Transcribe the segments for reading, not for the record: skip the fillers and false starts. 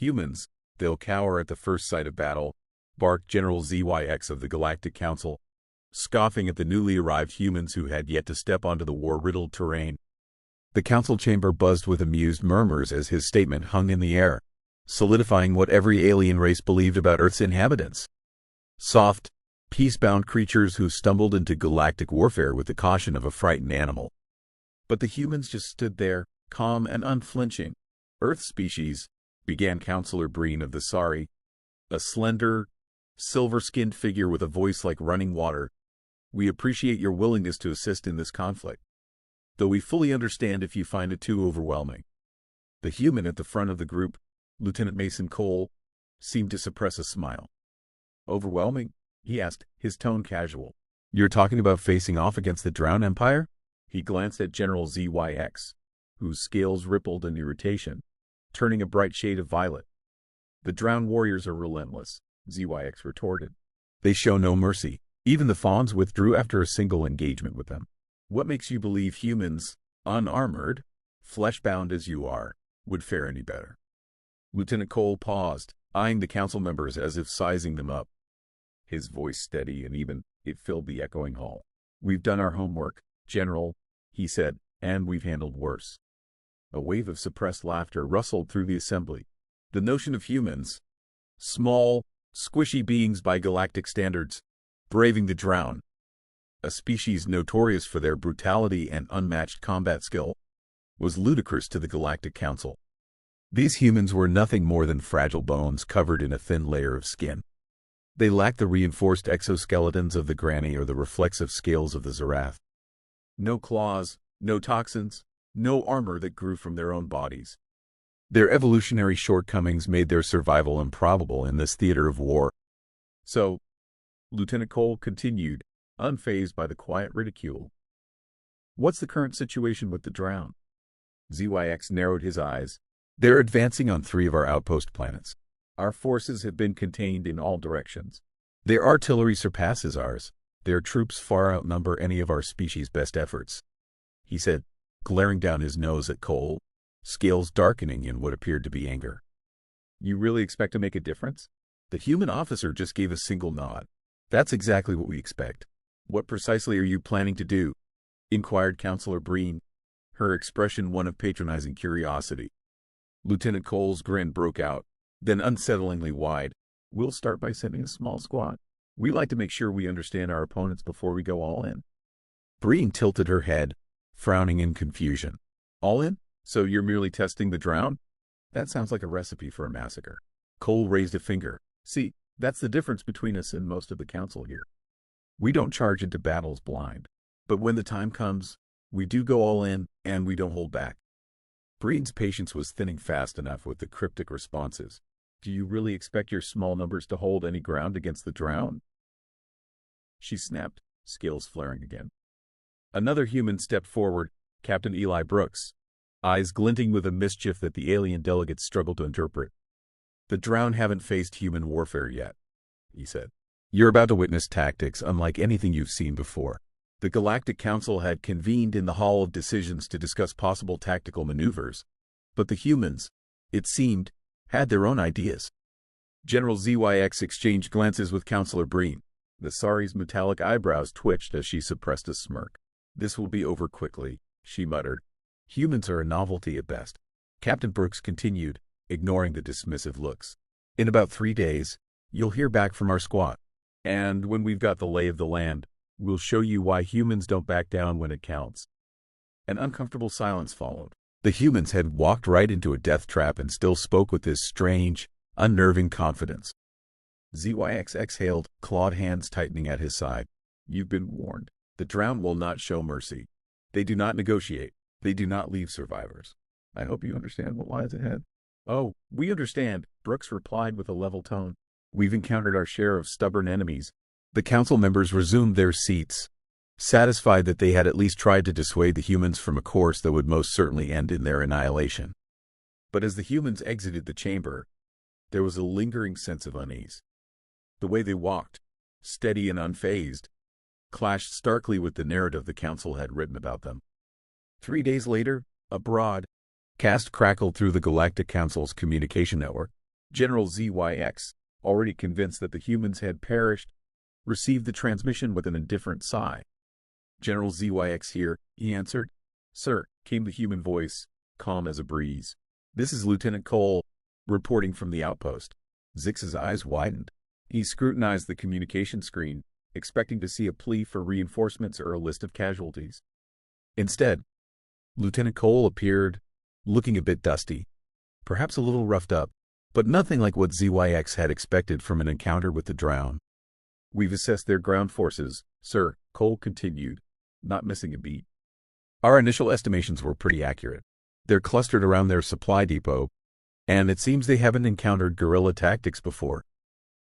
Humans, they'll cower at the first sight of battle, barked General ZYX of the Galactic Council, scoffing at the newly arrived humans who had yet to step onto the war-riddled terrain. The council chamber buzzed with amused murmurs as his statement hung in the air, solidifying what every alien race believed about Earth's inhabitants. Soft, peace-bound creatures who stumbled into galactic warfare with the caution of a frightened animal. But the humans just stood there, calm and unflinching. Earth species, began Counselor Breen of the Sari, a slender, silver-skinned figure with a voice like running water. We appreciate your willingness to assist in this conflict, though we fully understand if you find it too overwhelming. The human at the front of the group, Lieutenant Mason Cole, seemed to suppress a smile. Overwhelming? He asked, his tone casual. You're talking about facing off against the Drown Empire? He glanced at General ZYX, whose scales rippled in irritation, turning a bright shade of violet. The Drown warriors are relentless, ZYX retorted. They show no mercy. Even the Fawns withdrew after a single engagement with them. What makes you believe humans, unarmored, flesh-bound as you are, would fare any better? Lieutenant Cole paused, eyeing the council members as if sizing them up. His voice steady and even, it filled the echoing hall. We've done our homework, General, he said, and we've handled worse. A wave of suppressed laughter rustled through the assembly. The notion of humans, small, squishy beings by galactic standards, braving the Drown, a species notorious for their brutality and unmatched combat skill, was ludicrous to the Galactic Council. These humans were nothing more than fragile bones covered in a thin layer of skin. They lacked the reinforced exoskeletons of the Granny or the reflexive scales of the Zarath. No claws, no toxins, no armor that grew from their own bodies. Their evolutionary shortcomings made their survival improbable in this theater of war. So, Lieutenant Cole continued, unfazed by the quiet ridicule. What's the current situation with the Drown? ZYX narrowed his eyes. They're advancing on 3 of our outpost planets. Our forces have been contained in all directions. Their artillery surpasses ours. Their troops far outnumber any of our species' best efforts, he said, glaring down his nose at Cole, scales darkening in what appeared to be anger. You really expect to make a difference? The human officer just gave a single nod. That's exactly what we expect. What precisely are you planning to do? Inquired Counselor Breen, her expression one of patronizing curiosity. Lieutenant Cole's grin broke out, then unsettlingly wide. We'll start by sending a small squad. We like to make sure we understand our opponents before we go all in. Breen tilted her head, frowning in confusion. All in? So you're merely testing the Drown? That sounds like a recipe for a massacre. Cole raised a finger. See, that's the difference between us and most of the council here. We don't charge into battles blind. But when the time comes, we do go all in, and we don't hold back. Breen's patience was thinning fast enough with the cryptic responses. Do you really expect your small numbers to hold any ground against the Drown? She snapped, scales flaring again. Another human stepped forward, Captain Eli Brooks, eyes glinting with a mischief that the alien delegates struggled to interpret. The Drown haven't faced human warfare yet, he said. You're about to witness tactics unlike anything you've seen before. The Galactic Council had convened in the Hall of Decisions to discuss possible tactical maneuvers, but the humans, it seemed, had their own ideas. General ZYX exchanged glances with Counselor Breen. The Sari's metallic eyebrows twitched as she suppressed a smirk. This will be over quickly, she muttered. Humans are a novelty at best. Captain Brooks continued, ignoring the dismissive looks. In about 3 days, you'll hear back from our squad. And when we've got the lay of the land, we'll show you why humans don't back down when it counts. An uncomfortable silence followed. The humans had walked right into a death trap and still spoke with this strange, unnerving confidence. ZYX exhaled, clawed hands tightening at his side. You've been warned. The Drown will not show mercy. They do not negotiate. They do not leave survivors. I hope you understand what lies ahead. Oh, we understand, Brooks replied with a level tone. We've encountered our share of stubborn enemies. The council members resumed their seats, satisfied that they had at least tried to dissuade the humans from a course that would most certainly end in their annihilation. But as the humans exited the chamber, there was a lingering sense of unease. The way they walked, steady and unfazed, clashed starkly with the narrative the council had written about them. 3 days later, a broadcast crackled through the Galactic Council's communication network. General ZYX, already convinced that the humans had perished, received the transmission with an indifferent sigh. "General ZYX here," he answered. "Sir," came the human voice, calm as a breeze. "This is Lieutenant Cole, reporting from the outpost." Zix's eyes widened. He scrutinized the communication screen, expecting to see a plea for reinforcements or a list of casualties. Instead, Lieutenant Cole appeared, looking a bit dusty, perhaps a little roughed up, but nothing like what ZYX had expected from an encounter with the Drown. "We've assessed their ground forces, sir," Cole continued, not missing a beat. "Our initial estimations were pretty accurate. They're clustered around their supply depot, and it seems they haven't encountered guerrilla tactics before."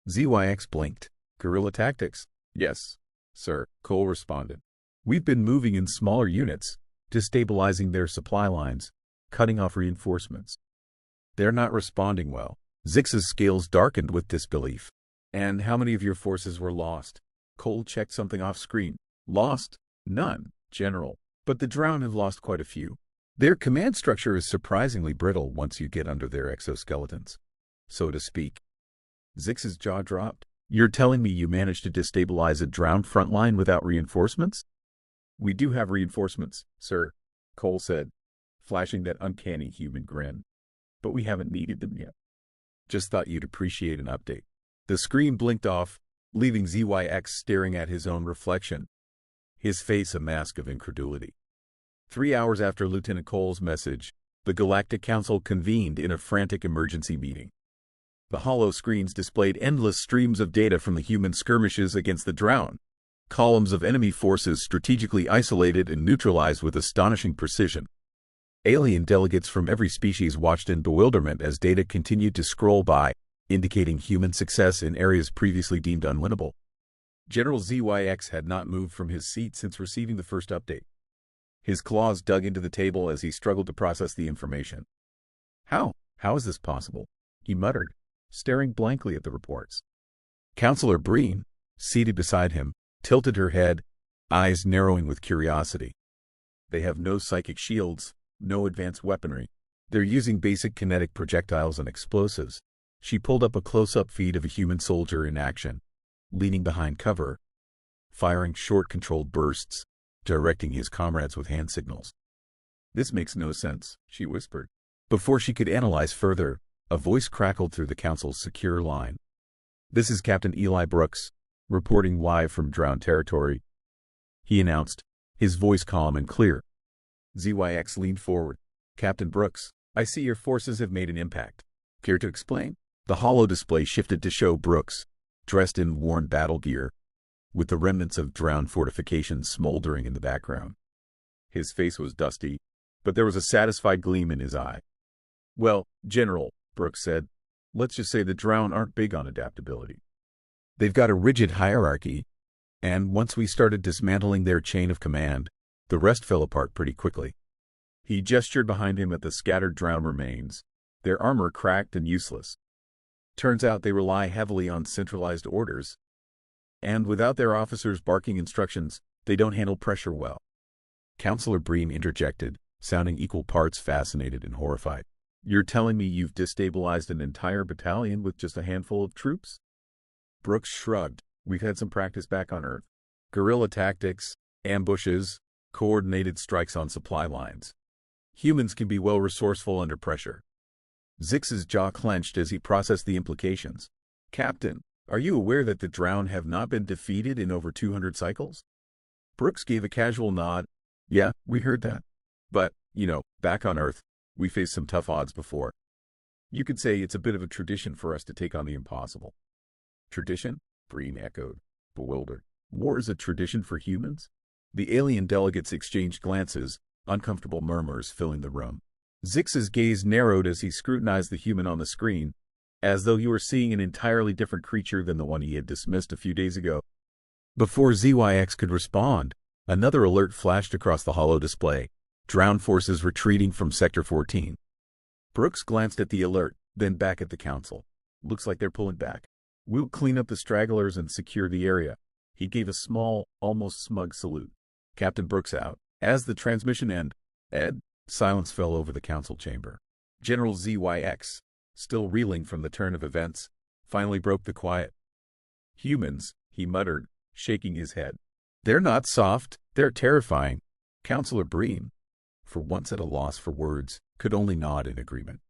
ZYX blinked. "Guerrilla tactics?" "Yes, sir," Cole responded. "We've been moving in smaller units, destabilizing their supply lines, cutting off reinforcements. They're not responding well." Zix's scales darkened with disbelief. "And how many of your forces were lost?" Cole checked something off screen. "Lost? None, General. But the Drown have lost quite a few. Their command structure is surprisingly brittle once you get under their exoskeletons, so to speak." Zix's jaw dropped. "You're telling me you managed to destabilize a Drown front line without reinforcements?" "We do have reinforcements, sir," Cole said, flashing that uncanny human grin. "But we haven't needed them yet. Just thought you'd appreciate an update." The screen blinked off, leaving ZYX staring at his own reflection, his face a mask of incredulity. 3 hours after Lieutenant Cole's message, the Galactic Council convened in a frantic emergency meeting. The hollow screens displayed endless streams of data from the human skirmishes against the Drown, columns of enemy forces strategically isolated and neutralized with astonishing precision. Alien delegates from every species watched in bewilderment as data continued to scroll by, indicating human success in areas previously deemed unwinnable. General ZYX had not moved from his seat since receiving the first update. His claws dug into the table as he struggled to process the information. How is this possible?" he muttered, staring blankly at the reports. Counselor Breen, seated beside him, tilted her head, eyes narrowing with curiosity. "They have no psychic shields, no advanced weaponry. They're using basic kinetic projectiles and explosives." She pulled up a close-up feed of a human soldier in action, leaning behind cover, firing short controlled bursts, directing his comrades with hand signals. "This makes no sense," she whispered. Before she could analyze further, a voice crackled through the council's secure line. "This is Captain Eli Brooks, reporting live from Drown territory," he announced, his voice calm and clear. ZYX leaned forward. "Captain Brooks, I see your forces have made an impact. Care to explain?" The hollow display shifted to show Brooks, dressed in worn battle gear, with the remnants of Drown fortifications smoldering in the background. His face was dusty, but there was a satisfied gleam in his eye. "Well, General," Brooks said, "let's just say the Drown aren't big on adaptability. They've got a rigid hierarchy, and once we started dismantling their chain of command, the rest fell apart pretty quickly." He gestured behind him at the scattered Drown remains, their armor cracked and useless. "Turns out they rely heavily on centralized orders, and without their officers barking instructions, they don't handle pressure well." Counselor Breen interjected, sounding equal parts fascinated and horrified. "You're telling me you've destabilized an entire battalion with just a handful of troops?" Brooks shrugged. "We've had some practice back on Earth. Guerrilla tactics, ambushes, coordinated strikes on supply lines. Humans can be well resourceful under pressure." Zix's jaw clenched as he processed the implications. "Captain, are you aware that the Drown have not been defeated in over 200 cycles?" Brooks gave a casual nod. "Yeah, we heard that. But, back on Earth, we faced some tough odds before. You could say it's a bit of a tradition for us to take on the impossible." "Tradition?" Breen echoed, bewildered. "War is a tradition for humans?" The alien delegates exchanged glances, uncomfortable murmurs filling the room. Zix's gaze narrowed as he scrutinized the human on the screen, as though he were seeing an entirely different creature than the one he had dismissed a few days ago. Before ZYX could respond, another alert flashed across the hollow display. Drown forces retreating from Sector 14. Brooks glanced at the alert, then back at the council. "Looks like they're pulling back. We'll clean up the stragglers and secure the area." He gave a small, almost smug salute. "Captain Brooks out." As the transmission ended, silence fell over the council chamber. General ZYX, still reeling from the turn of events, finally broke the quiet. "Humans," he muttered, shaking his head. "They're not soft, they're terrifying." Counselor Breen, for once at a loss for words, could only nod in agreement.